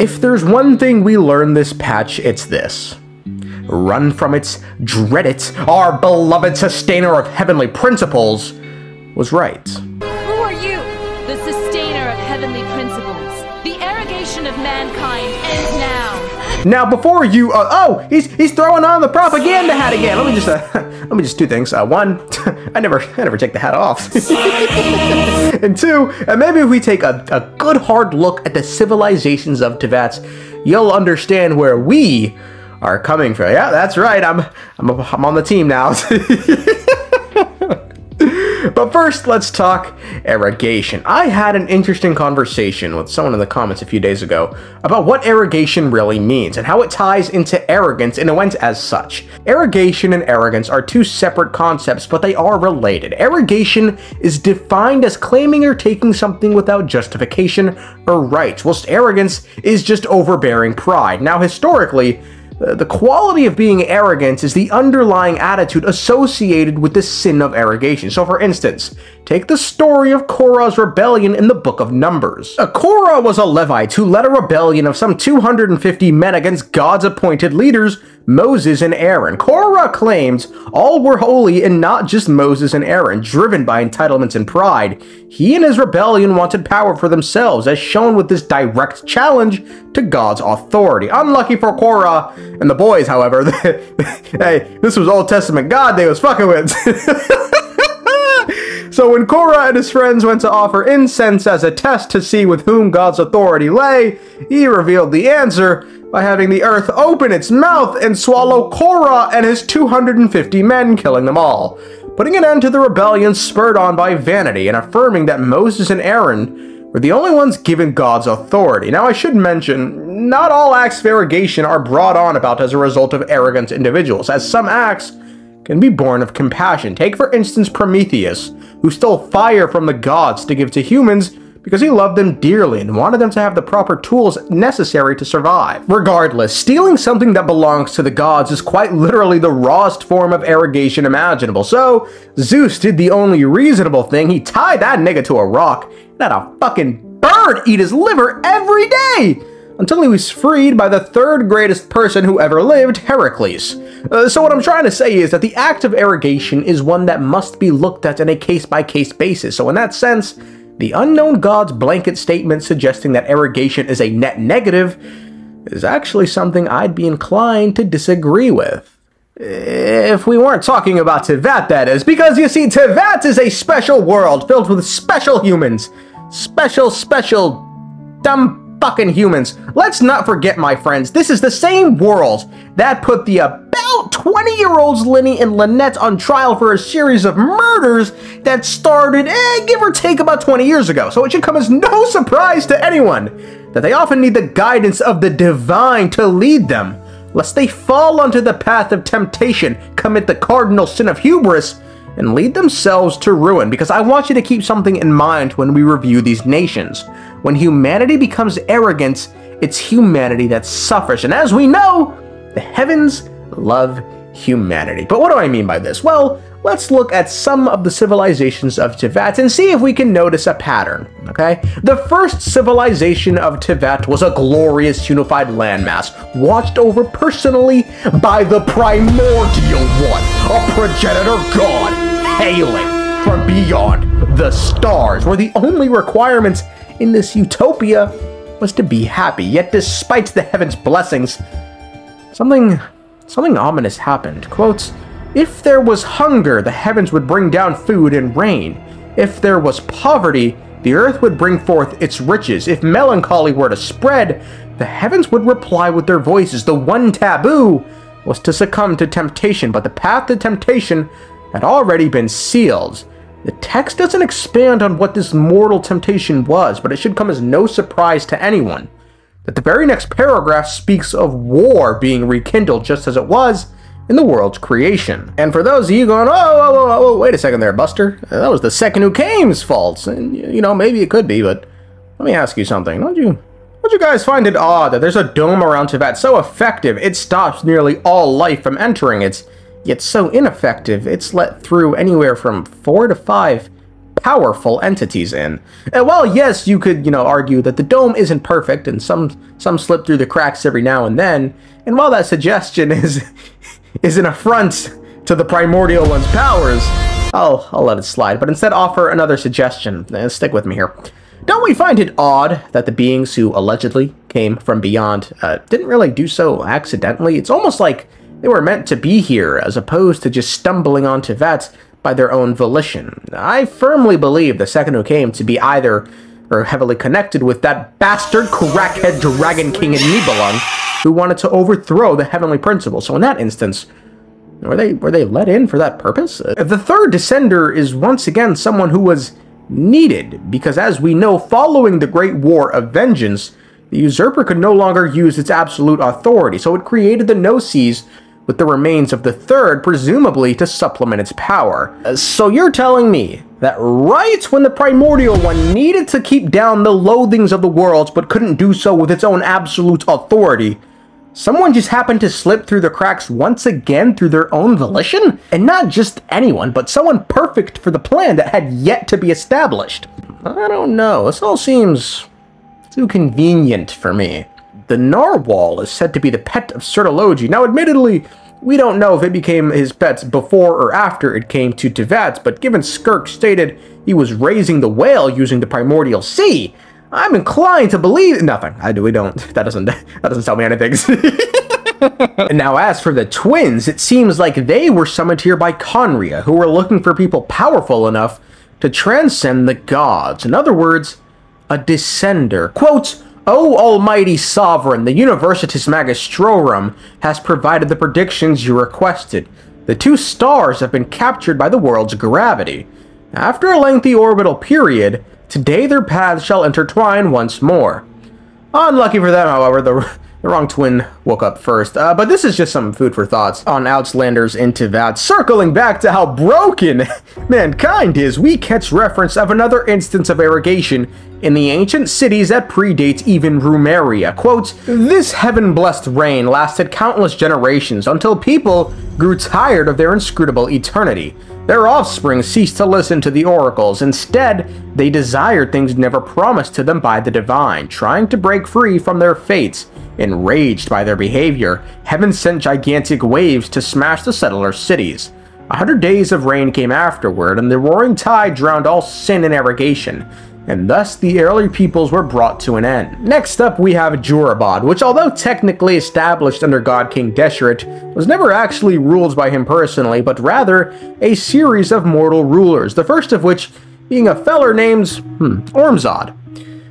If there's one thing we learned this patch, it's this. Run from it, dread it, our beloved sustainer of heavenly principles was right. Who are you? The sustainer of heavenly principles. The arrogation of mankind ends now. Now before you, oh, he's throwing on the propaganda hat again. Let me just do things. One, I never take the hat off. And two, maybe if we take a good hard look at the civilizations of Teyvat, you'll understand where we are coming from. Yeah, that's right. I'm on the team now. But first, let's talk arrogation. I had an interesting conversation with someone in the comments a few days ago about what arrogation really means and how it ties into arrogance and it went as such. Arrogation and arrogance are two separate concepts, but they are related. Arrogation is defined as claiming or taking something without justification or rights, whilst arrogance is just overbearing pride. Now, historically, the quality of being arrogant is the underlying attitude associated with the sin of arrogation. So for instance, take the story of Korah's rebellion in the Book of Numbers. Korah was a Levite who led a rebellion of some 250 men against God's appointed leaders, Moses and Aaron. Korah claimed all were holy and not just Moses and Aaron. Driven by entitlements and pride, he and his rebellion wanted power for themselves, as shown with this direct challenge to God's authority. Unlucky for Korah and the boys, however, hey, this was Old Testament God they was fucking with. So when Korah and his friends went to offer incense as a test to see with whom God's authority lay, he revealed the answer by having the earth open its mouth and swallow Korah and his 250 men, killing them all, putting an end to the rebellion spurred on by vanity and affirming that Moses and Aaron were the only ones given God's authority. Now I should mention, not all acts of arrogation are brought on about as a result of arrogant individuals, as some acts can be born of compassion. Take for instance Prometheus, who stole fire from the gods to give to humans because he loved them dearly and wanted them to have the proper tools necessary to survive. Regardless, stealing something that belongs to the gods is quite literally the rawest form of arrogation imaginable. So Zeus did the only reasonable thing. He tied that nigga to a rock and had a fucking bird eat his liver every day until he was freed by the third greatest person who ever lived, Heracles. So what I'm trying to say is that the act of arrogation is one that must be looked at in a case-by-case basis. So in that sense, the unknown god's blanket statement suggesting that arrogation is a net negative is actually something I'd be inclined to disagree with. If we weren't talking about Teyvat, that is, because you see, Teyvat is a special world filled with special humans. Special, dumb fucking humans. Let's not forget, my friends, this is the same world that put the about 20-year-olds Linny and Lynette on trial for a series of murders that started, give or take, about 20 years ago. So it should come as no surprise to anyone that they often need the guidance of the divine to lead them, lest they fall onto the path of temptation, commit the cardinal sin of hubris, and lead themselves to ruin. Because I want you to keep something in mind when we review these nations. When humanity becomes arrogant, it's humanity that suffers. And as we know, the heavens love humanity. But what do I mean by this? Well, let's look at some of the civilizations of Teyvat and see if we can notice a pattern, okay? The first civilization of Teyvat was a glorious unified landmass, watched over personally by the primordial one, a progenitor god, hailing from beyond the stars, where the only requirements in this utopia was to be happy. Yet despite the heavens' blessings, something ominous happened. Quote, "If there was hunger, the heavens would bring down food and rain. If there was poverty, the earth would bring forth its riches. If melancholy were to spread, the heavens would reply with their voices. The one taboo was to succumb to temptation, but the path to temptation had already been sealed." The text doesn't expand on what this mortal temptation was, but it should come as no surprise to anyone that the very next paragraph speaks of war being rekindled just as it was in the world's creation. And for those of you going, oh, wait a second there, Buster. That was the second who came's fault. And, you know, maybe it could be, but let me ask you something. Don't you guys find it odd that there's a dome around Teyvat so effective it stops nearly all life from entering it, yet so ineffective it's let through anywhere from 4 to 5 powerful entities in. And while yes, you could, argue that the dome isn't perfect and some slip through the cracks every now and then, and while that suggestion is an affront to the primordial one's powers, I'll let it slide, but instead offer another suggestion. Stick with me here. Don't we find it odd that the beings who allegedly came from beyond didn't really do so accidentally? It's almost like they were meant to be here, as opposed to just stumbling onto Teyvat by their own volition. I firmly believe the second who came to be either or heavily connected with that bastard crackhead Dragon King in Nibelung, who wanted to overthrow the heavenly principle. So in that instance, were they let in for that purpose? The third descender is once again someone who was needed, because as we know, following the Great War of Vengeance, the usurper could no longer use its absolute authority, so it created the Gnosis with the remains of the third, presumably to supplement its power. So you're telling me that right when the primordial one needed to keep down the loathings of the worlds but couldn't do so with its own absolute authority, someone just happened to slip through the cracks once again through their own volition? And not just anyone, but someone perfect for the plan that had yet to be established. I don't know, this all seems too convenient for me. The narwhal is said to be the pet of Certology. Now, admittedly, we don't know if it became his pet before or after it came to Teyvat, but given Skirk stated he was raising the whale using the primordial sea, I'm inclined to believe nothing. That doesn't tell me anything. Now, as for the twins, it seems like they were summoned here by Khaenri'ah, who were looking for people powerful enough to transcend the gods. In other words, a descender. Quote, "O almighty sovereign, the Universitas Magistrorum has provided the predictions you requested. The two stars have been captured by the world's gravity. After a lengthy orbital period, today their paths shall intertwine once more." Unlucky for them, however, the wrong twin woke up first. But this is just some food for thoughts on Outlanders in Teyvat. Circling back to how broken mankind is, we catch reference of another instance of arrogation in the ancient cities that predates even Remuria. Quote, "This heaven-blessed reign lasted countless generations until people grew tired of their inscrutable eternity. Their offspring ceased to listen to the oracles. Instead, they desired things never promised to them by the divine, trying to break free from their fates. Enraged by their behavior, heaven sent gigantic waves to smash the settlers' cities. 100 days of rain came afterward, and the roaring tide drowned all sin and arrogation, and thus the early peoples were brought to an end." Next up, we have Jurabad, which, although technically established under God King Deshret, was never actually ruled by him personally, but rather a series of mortal rulers, the first of which being a feller named Ormzod,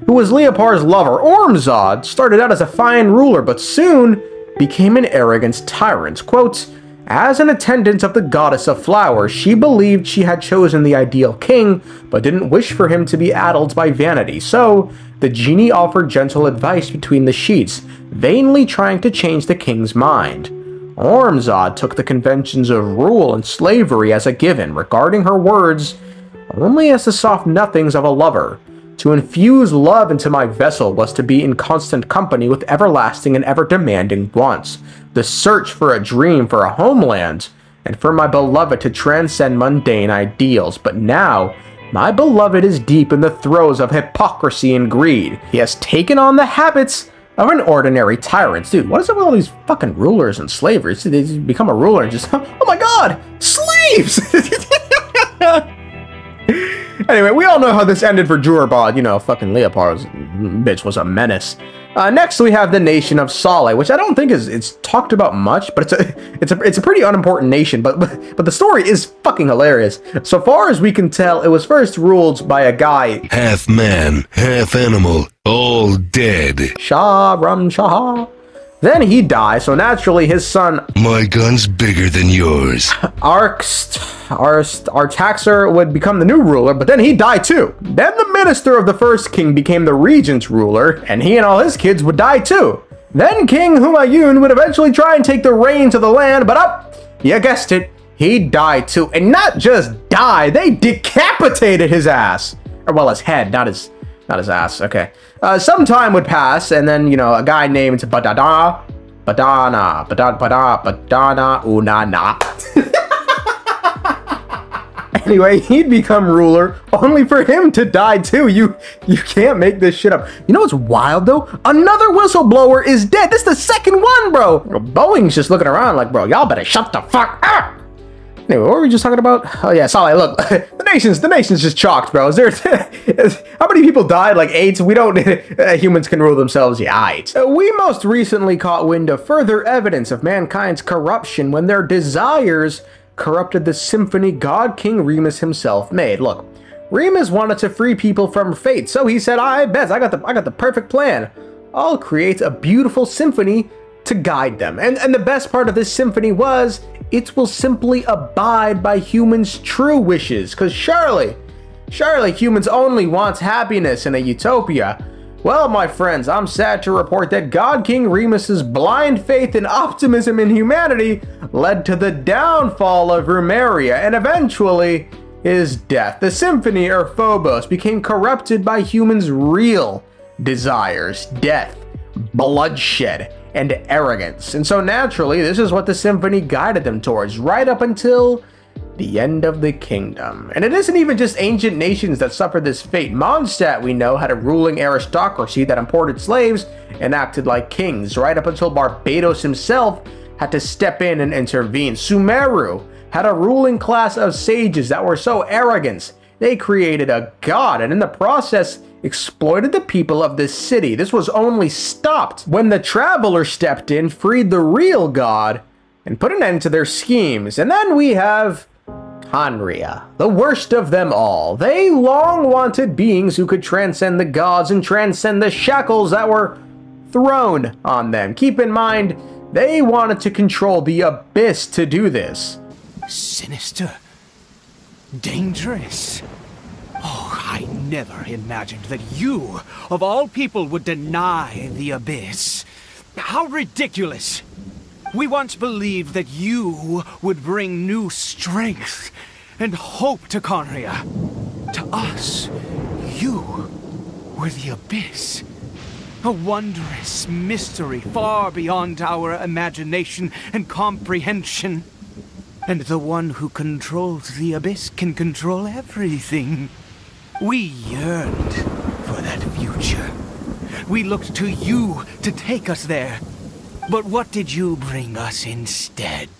who was Leopar's lover. Ormzod started out as a fine ruler, but soon became an arrogant tyrant. Quote, "As an attendant of the goddess of flowers, she believed she had chosen the ideal king, but didn't wish for him to be addled by vanity. So, the genie offered gentle advice between the sheets, vainly trying to change the king's mind. Ormzod took the conventions of rule and slavery as a given, regarding her words only as the soft nothings of a lover. To infuse love into my vessel was to be in constant company with everlasting and ever-demanding wants, the search for a dream for a homeland, and for my beloved to transcend mundane ideals. But now, my beloved is deep in the throes of hypocrisy and greed. He has taken on the habits of an ordinary tyrant." Dude, what is up with all these fucking rulers and slavers? They just become a ruler and just, oh my god, slaves! Anyway, we all know how this ended for Jurabad. Fucking Leopard's bitch was a menace. Next, we have the nation of Saleh, which I don't think it's talked about much, but it's a pretty unimportant nation. But the story is fucking hilarious. So far as we can tell, it was first ruled by a guy, half man, half animal, all dead. Shah Ram Shah. Then he died, so naturally his son, my gun's bigger than yours, Artaxer, would become the new ruler, but then he died too. Then the minister of the first king became the regent ruler, and he and all his kids would die too. Then King Humayun would eventually try and take the reins of the land, but you guessed it, he died too. And not just die, they decapitated his ass. Or well, his head, not his ass, okay. Some time would pass, and then, a guy named Badana Unana Anyway, he'd become ruler only for him to die too. You can't make this shit up. You know what's wild though? Another whistleblower is dead. This is the second one, bro. Boeing's just looking around like, bro, y'all better shut the fuck up. Anyway, what were we just talking about? Oh yeah, Saleh, look, the nation's just chalked, bro. Is there, how many people died? Like 8? We don't, humans can rule themselves, yeah, 8. We most recently caught wind of further evidence of mankind's corruption when their desires corrupted the symphony God King Remus himself made. Look, Remus wanted to free people from fate, so he said, I bet, I got the perfect plan. I'll create a beautiful symphony to guide them. And the best part of this symphony was, it will simply abide by humans' true wishes, because surely humans only want happiness in a utopia. Well, my friends, I'm sad to report that God King Remus's blind faith and optimism in humanity led to the downfall of Remuria and eventually his death. The symphony, or Phobos, became corrupted by humans' real desires, death, bloodshed, and arrogance. And so naturally, this is what the symphony guided them towards, right up until the end of the kingdom. And it isn't even just ancient nations that suffered this fate. Mondstadt, we know, had a ruling aristocracy that imported slaves and acted like kings, right up until Barbados himself had to step in and intervene. Sumeru had a ruling class of sages that were so arrogant, they created a god, and in the process, exploited the people of this city. This was only stopped when the traveler stepped in, freed the real god, and put an end to their schemes. And then we have Khaenri'ah, the worst of them all. They long wanted beings who could transcend the gods and transcend the shackles that were thrown on them. Keep in mind, they wanted to control the abyss to do this. Sinister. Dangerous. Oh, I never imagined that you, of all people, would deny the abyss. How ridiculous! We once believed that you would bring new strength and hope to Khaenri'ah. To us, you were the abyss. A wondrous mystery far beyond our imagination and comprehension. And the one who controls the abyss can control everything. We yearned for that future. We looked to you to take us there. But what did you bring us instead?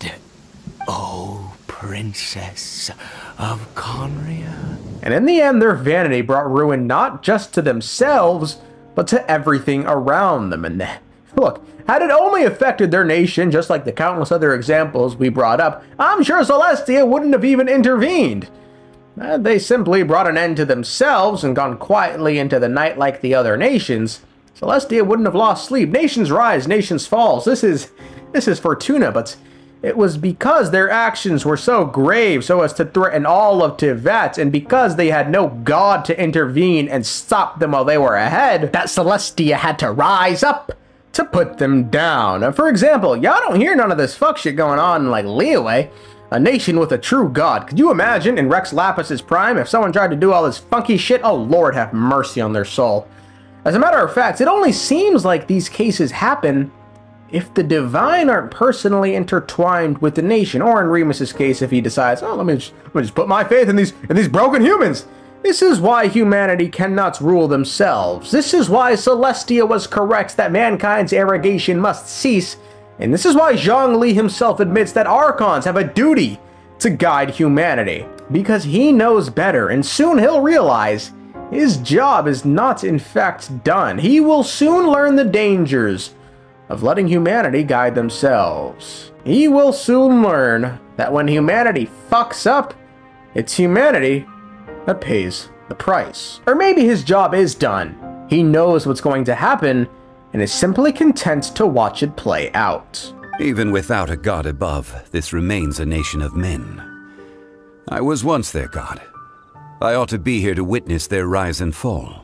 Oh, Princess of Khaenri'ah. And in the end, their vanity brought ruin not just to themselves, but to everything around them. And look, had it only affected their nation, just like the countless other examples we brought up, I'm sure Celestia wouldn't have even intervened. They simply brought an end to themselves and gone quietly into the night like the other nations. Celestia wouldn't have lost sleep. Nations rise, nations falls. This is Fortuna, but it was because their actions were so grave so as to threaten all of Teyvat, and because they had no god to intervene and stop them while they were ahead, that Celestia had to rise up to put them down. For example, y'all don't hear none of this fuck shit going on in like Liyue, a nation with a true god. Could you imagine in Rex Lapis's prime if someone tried to do all this funky shit? Oh Lord, have mercy on their soul. As a matter of fact, it only seems like these cases happen if the divine aren't personally intertwined with the nation, or in Remus's case, if he decides, oh, let me just put my faith in these broken humans. This is why humanity cannot rule themselves. This is why Celestia was correct that mankind's arrogation must cease, and this is why Zhongli himself admits that archons have a duty to guide humanity, because he knows better, and soon he'll realize his job is not in fact done. He will soon learn the dangers of letting humanity guide themselves. He will soon learn that when humanity fucks up, it's humanity that pays the price. Or maybe his job is done. He knows what's going to happen and is simply content to watch it play out. Even without a god above, this remains a nation of men. I was once their god. I ought to be here to witness their rise and fall.